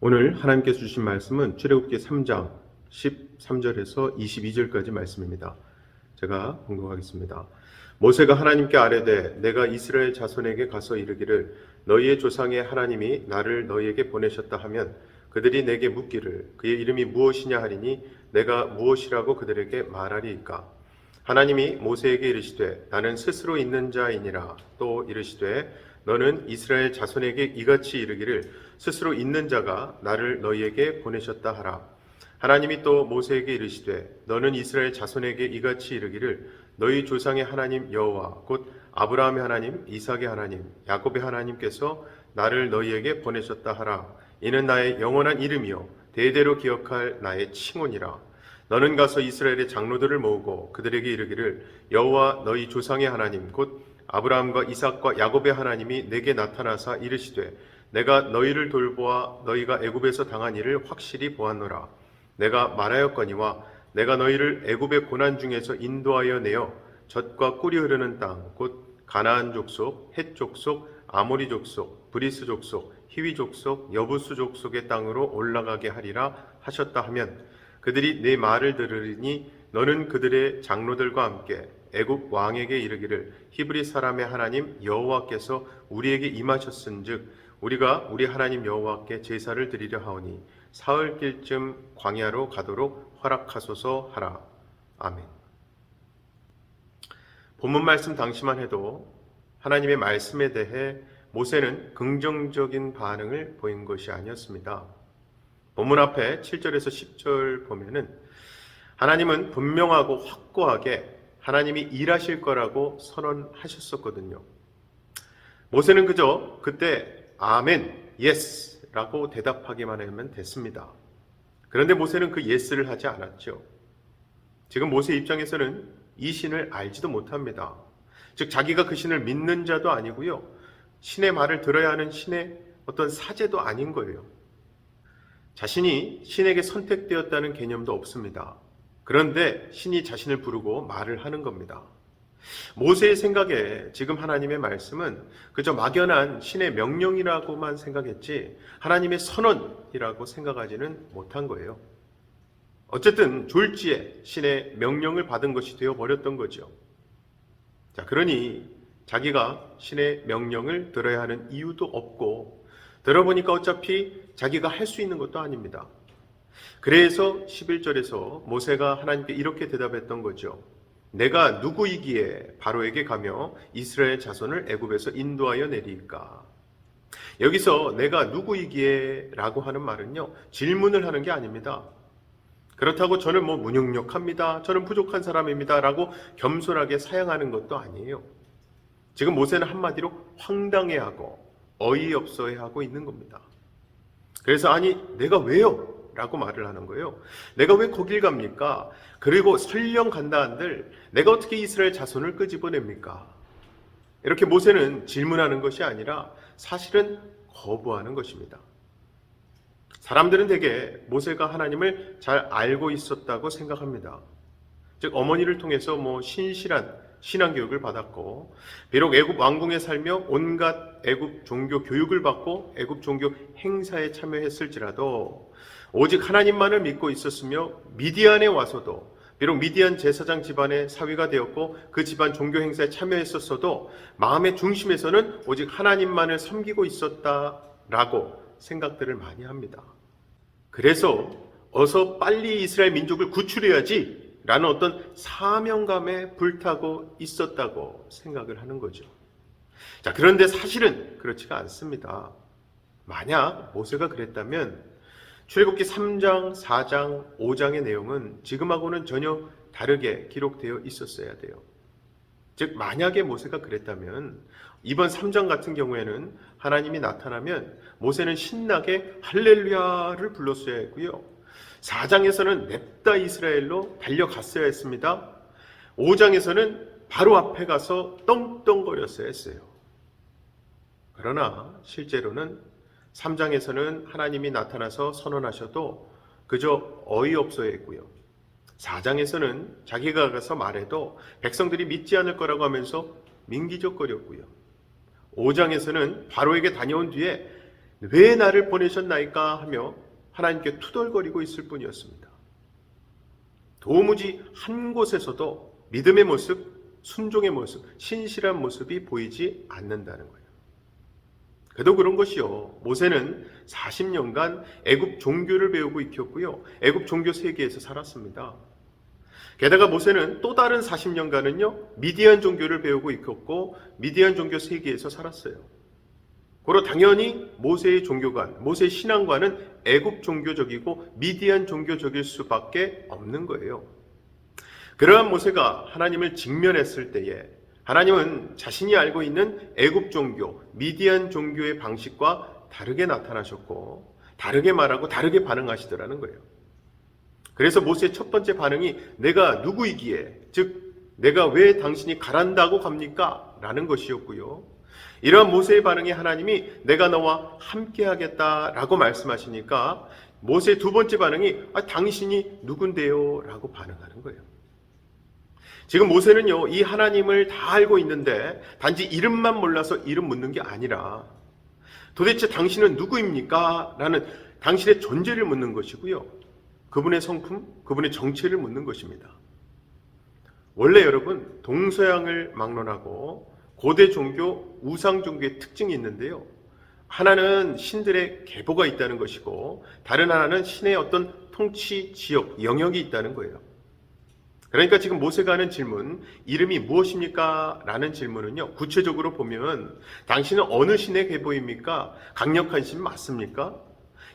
오늘 하나님께서 주신 말씀은 출애굽기 3장 13절에서 22절까지 말씀입니다. 제가 봉독하겠습니다. 모세가 하나님께 아뢰되 내가 이스라엘 자손에게 가서 이르기를 너희의 조상의 하나님이 나를 너희에게 보내셨다 하면 그들이 내게 묻기를 그의 이름이 무엇이냐 하리니 내가 무엇이라고 그들에게 말하리이까. 하나님이 모세에게 이르시되 나는 스스로 있는 자이니라. 또 이르시되 너는 이스라엘 자손에게 이같이 이르기를 스스로 있는 자가 나를 너희에게 보내셨다 하라. 하나님이 또 모세에게 이르시되 너는 이스라엘 자손에게 이같이 이르기를 너희 조상의 하나님 여호와 곧 아브라함의 하나님, 이삭의 하나님, 야곱의 하나님께서 나를 너희에게 보내셨다 하라. 이는 나의 영원한 이름이요 대대로 기억할 나의 칭호니라. 너는 가서 이스라엘의 장로들을 모으고 그들에게 이르기를 여호와 너희 조상의 하나님 곧 아브라함과 이삭과 야곱의 하나님이 내게 나타나사 이르시되 내가 너희를 돌보아 너희가 애굽에서 당한 일을 확실히 보았노라. 내가 말하였거니와 내가 너희를 애굽의 고난 중에서 인도하여 내어 젖과 꿀이 흐르는 땅 곧 가나안 족속, 헷 족속, 아모리 족속, 브리스 족속, 히위 족속, 여부수 족속의 땅으로 올라가게 하리라 하셨다 하면 그들이 내 말을 들으리니 너는 그들의 장로들과 함께 애굽 왕에게 이르기를 히브리 사람의 하나님 여호와께서 우리에게 임하셨은즉 우리가 우리 하나님 여호와께 제사를 드리려 하오니 사흘길쯤 광야로 가도록 허락하소서 하라. 아멘. 본문 말씀 당시만 해도 하나님의 말씀에 대해 모세는 긍정적인 반응을 보인 것이 아니었습니다. 본문 앞에 7절에서 10절 보면은 하나님은 분명하고 확고하게 하나님이 일하실 거라고 선언하셨었거든요. 모세는 그저 그때 아멘, 예스 라고 대답하기만 하면 됐습니다. 그런데 모세는 그 예스를 하지 않았죠. 지금 모세 입장에서는 이 신을 알지도 못합니다. 즉 자기가 그 신을 믿는 자도 아니고요. 신의 말을 들어야 하는 신의 어떤 사제도 아닌 거예요. 자신이 신에게 선택되었다는 개념도 없습니다. 그런데 신이 자신을 부르고 말을 하는 겁니다. 모세의 생각에 지금 하나님의 말씀은 그저 막연한 신의 명령이라고만 생각했지 하나님의 선언이라고 생각하지는 못한 거예요. 어쨌든 졸지에 신의 명령을 받은 것이 되어버렸던 거죠. 자, 그러니 자기가 신의 명령을 들어야 하는 이유도 없고 들어보니까 어차피 자기가 할 수 있는 것도 아닙니다. 그래서 11절에서 모세가 하나님께 이렇게 대답했던 거죠. 내가 누구이기에 바로에게 가며 이스라엘 자손을 애굽에서 인도하여 내리까. 여기서 내가 누구이기에 라고 하는 말은요, 질문을 하는 게 아닙니다. 그렇다고 저는 무능력합니다, 저는 부족한 사람입니다 라고 겸손하게 사양하는 것도 아니에요. 지금 모세는 한마디로 황당해하고 어이없어해하고 있는 겁니다. 그래서 아니 내가 왜요? 라고 말을 하는 거예요. 내가 왜 거길 갑니까? 그리고 설령 간다 한들 내가 어떻게 이스라엘 자손을 끄집어냅니까? 이렇게 모세는 질문하는 것이 아니라 사실은 거부하는 것입니다. 사람들은 대개 모세가 하나님을 잘 알고 있었다고 생각합니다. 즉 어머니를 통해서 신실한 신앙교육을 받았고 비록 애굽 왕궁에 살며 온갖 애굽 종교 교육을 받고 애굽 종교 행사에 참여했을지라도 오직 하나님만을 믿고 있었으며 미디안에 와서도 비록 미디안 제사장 집안의 사위가 되었고 그 집안 종교 행사에 참여했었어도 마음의 중심에서는 오직 하나님만을 섬기고 있었다라고 생각들을 많이 합니다. 그래서 어서 빨리 이스라엘 민족을 구출해야지 라는 어떤 사명감에 불타고 있었다고 생각을 하는 거죠. 자, 그런데 사실은 그렇지가 않습니다. 만약 모세가 그랬다면 출애굽기 3장, 4장, 5장의 내용은 지금하고는 전혀 다르게 기록되어 있었어야 돼요. 즉 만약에 모세가 그랬다면 이번 3장 같은 경우에는 하나님이 나타나면 모세는 신나게 할렐루야를 불렀어야 했고요. 4장에서는 냅다 이스라엘로 달려갔어야 했습니다. 5장에서는 바로 앞에 가서 떵떵거렸어야 했어요. 그러나 실제로는 3장에서는 하나님이 나타나서 선언하셔도 그저 어이없어야 했고요. 4장에서는 자기가 가서 말해도 백성들이 믿지 않을 거라고 하면서 민기적거렸고요. 5장에서는 바로에게 다녀온 뒤에 왜 나를 보내셨나이까 하며 하나님께 투덜거리고 있을 뿐이었습니다. 도무지 한 곳에서도 믿음의 모습, 순종의 모습, 신실한 모습이 보이지 않는다는 거예요. 그래도 그런 것이요. 모세는 40년간 애굽 종교를 배우고 익혔고요. 애굽 종교 세계에서 살았습니다. 게다가 모세는 또 다른 40년간은요. 미디안 종교를 배우고 익혔고 미디안 종교 세계에서 살았어요. 그리고 당연히 모세의 종교관, 모세의 신앙관은 애굽 종교적이고 미디안 종교적일 수밖에 없는 거예요. 그러한 모세가 하나님을 직면했을 때에 하나님은 자신이 알고 있는 애굽 종교, 미디안 종교의 방식과 다르게 나타나셨고 다르게 말하고 다르게 반응하시더라는 거예요. 그래서 모세의 첫 번째 반응이 내가 누구이기에, 즉 내가 왜 당신이 가란다고 갑니까? 라는 것이었고요. 이러한 모세의 반응에 하나님이 내가 너와 함께 하겠다라고 말씀하시니까 모세의 두 번째 반응이 당신이 누군데요? 라고 반응하는 거예요. 지금 모세는요, 이 하나님을 다 알고 있는데 단지 이름만 몰라서 이름 묻는 게 아니라 도대체 당신은 누구입니까? 라는 당신의 존재를 묻는 것이고요. 그분의 성품, 그분의 정체를 묻는 것입니다. 원래 여러분, 동서양을 막론하고 고대 종교, 우상 종교의 특징이 있는데요. 하나는 신들의 계보가 있다는 것이고 다른 하나는 신의 어떤 통치 지역, 영역이 있다는 거예요. 그러니까 지금 모세가 하는 질문, 이름이 무엇입니까? 라는 질문은요, 구체적으로 보면 당신은 어느 신의 계보입니까? 강력한 신 맞습니까?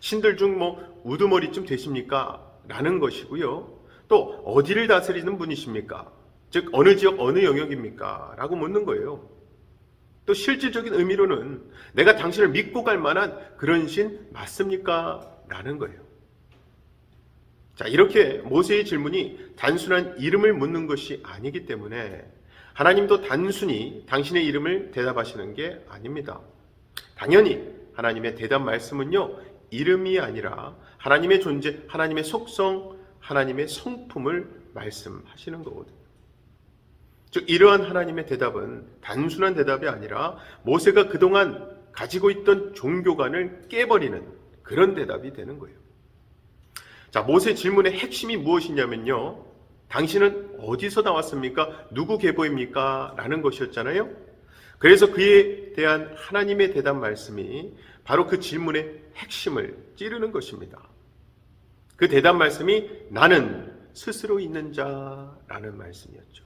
신들 중 우두머리쯤 되십니까? 라는 것이고요. 또 어디를 다스리는 분이십니까? 즉 어느 지역, 어느 영역입니까? 라고 묻는 거예요. 또 실질적인 의미로는 내가 당신을 믿고 갈 만한 그런 신 맞습니까? 라는 거예요. 자, 이렇게 모세의 질문이 단순한 이름을 묻는 것이 아니기 때문에 하나님도 단순히 당신의 이름을 대답하시는 게 아닙니다. 당연히 하나님의 대답 말씀은요, 이름이 아니라 하나님의 존재, 하나님의 속성, 하나님의 성품을 말씀하시는 거거든요. 즉 이러한 하나님의 대답은 단순한 대답이 아니라 모세가 그동안 가지고 있던 종교관을 깨버리는 그런 대답이 되는 거예요. 자, 모세 질문의 핵심이 무엇이냐면요, 당신은 어디서 나왔습니까? 누구 계보입니까? 라는 것이었잖아요. 그래서 그에 대한 하나님의 대답 말씀이 바로 그 질문의 핵심을 찌르는 것입니다. 그 대답 말씀이 나는 스스로 있는 자라는 말씀이었죠.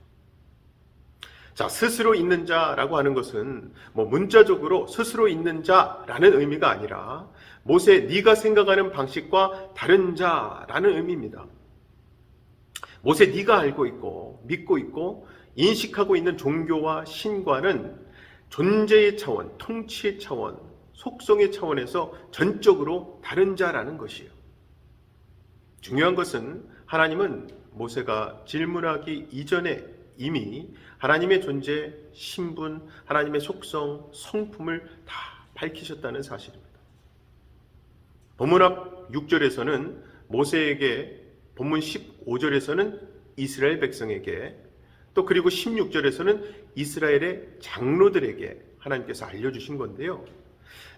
자, 스스로 있는 자라고 하는 것은 문자적으로 스스로 있는 자라는 의미가 아니라 모세, 네가 생각하는 방식과 다른 자라는 의미입니다. 모세, 네가 알고 있고 믿고 있고 인식하고 있는 종교와 신과는 존재의 차원, 통치의 차원, 속성의 차원에서 전적으로 다른 자라는 것이에요. 중요한 것은 하나님은 모세가 질문하기 이전에 이미 하나님의 존재, 신분, 하나님의 속성, 성품을 다 밝히셨다는 사실입니다. 본문 앞 6절에서는 모세에게, 본문 15절에서는 이스라엘 백성에게, 또 그리고 16절에서는 이스라엘의 장로들에게 하나님께서 알려주신 건데요.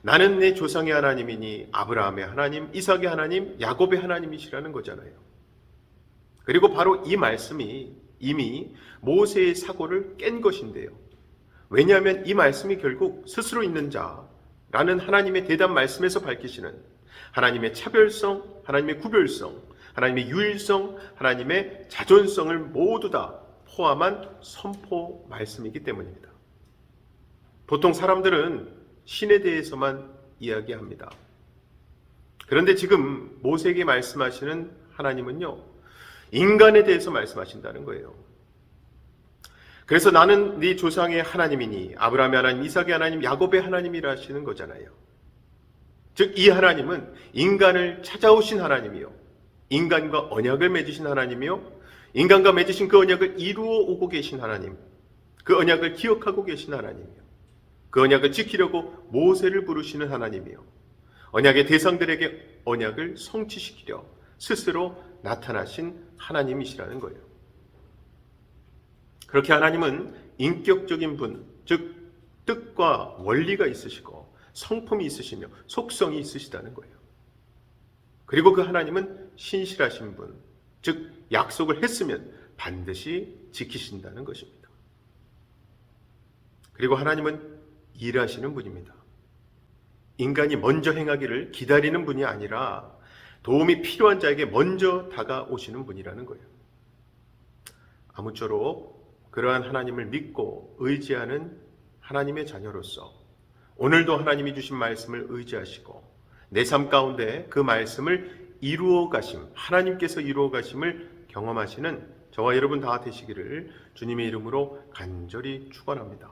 나는 내 조상의 하나님이니 아브라함의 하나님, 이삭의 하나님, 야곱의 하나님이시라는 거잖아요. 그리고 바로 이 말씀이 이미 모세의 사고를 깬 것인데요. 왜냐하면 이 말씀이 결국 스스로 있는 자라는 하나님의 대답 말씀에서 밝히시는 하나님의 차별성, 하나님의 구별성, 하나님의 유일성, 하나님의 자존성을 모두 다 포함한 선포 말씀이기 때문입니다. 보통 사람들은 신에 대해서만 이야기합니다. 그런데 지금 모세에게 말씀하시는 하나님은요, 인간에 대해서 말씀하신다는 거예요. 그래서 나는 네 조상의 하나님이니 아브라함의 하나님, 이삭의 하나님, 야곱의 하나님이라 하시는 거잖아요. 즉 이 하나님은 인간을 찾아오신 하나님이요, 인간과 언약을 맺으신 하나님이요, 인간과 맺으신 그 언약을 이루어 오고 계신 하나님, 그 언약을 기억하고 계신 하나님이요, 그 언약을 지키려고 모세를 부르시는 하나님이요, 언약의 대상들에게 언약을 성취시키려 스스로 나타나신 하나님이시라는 거예요. 그렇게 하나님은 인격적인 분, 즉 뜻과 원리가 있으시고 성품이 있으시며 속성이 있으시다는 거예요. 그리고 그 하나님은 신실하신 분, 즉 약속을 했으면 반드시 지키신다는 것입니다. 그리고 하나님은 일하시는 분입니다. 인간이 먼저 행하기를 기다리는 분이 아니라 도움이 필요한 자에게 먼저 다가오시는 분이라는 거예요. 아무쪼록 그러한 하나님을 믿고 의지하는 하나님의 자녀로서 오늘도 하나님이 주신 말씀을 의지하시고 내 삶 가운데 그 말씀을 이루어 가심, 하나님께서 이루어 가심을 경험하시는 저와 여러분 다 되시기를 주님의 이름으로 간절히 축원합니다.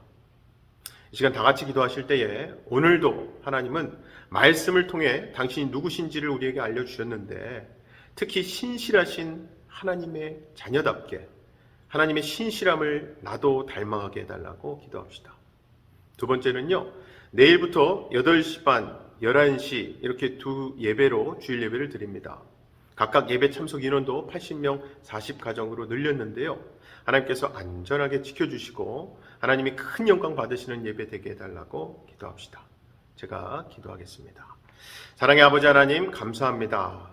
이 시간 다 같이 기도하실 때에 오늘도 하나님은 말씀을 통해 당신이 누구신지를 우리에게 알려주셨는데 특히 신실하신 하나님의 자녀답게 하나님의 신실함을 나도 닮아가게 해달라고 기도합시다. 두 번째는요, 내일부터 8시 반, 11시 이렇게 두 예배로 주일 예배를 드립니다. 각각 예배 참석 인원도 80명 40가정으로 늘렸는데요. 하나님께서 안전하게 지켜주시고 하나님이 큰 영광 받으시는 예배 되게 해달라고 기도합시다. 제가 기도하겠습니다. 사랑의 아버지 하나님 감사합니다.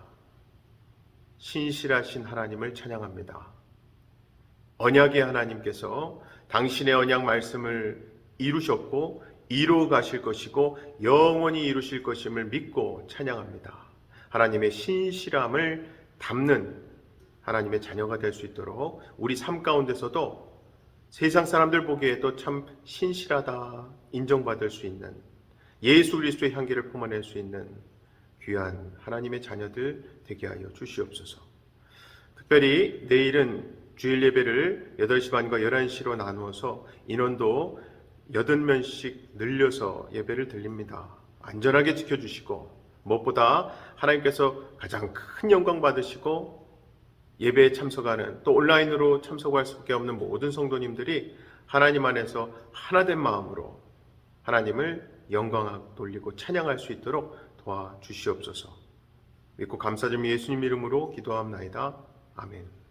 신실하신 하나님을 찬양합니다. 언약의 하나님께서 당신의 언약 말씀을 이루셨고 이루어 가실 것이고 영원히 이루실 것임을 믿고 찬양합니다. 하나님의 신실함을 담는 하나님의 자녀가 될 수 있도록 우리 삶 가운데서도 세상 사람들 보기에도 참 신실하다 인정받을 수 있는 예수 그리스도의 향기를 품어낼 수 있는 귀한 하나님의 자녀들 되게 하여 주시옵소서. 특별히 내일은 주일 예배를 8시 반과 11시로 나누어서 인원도 80명씩 늘려서 예배를 드립니다. 안전하게 지켜주시고 무엇보다 하나님께서 가장 큰 영광 받으시고 예배에 참석하는 또 온라인으로 참석할 수밖에 없는 모든 성도님들이 하나님 안에서 하나된 마음으로 하나님을 영광 돌리고 찬양할 수 있도록 도와주시옵소서. 믿고 감사드리며 예수님 이름으로 기도합나이다. 아멘.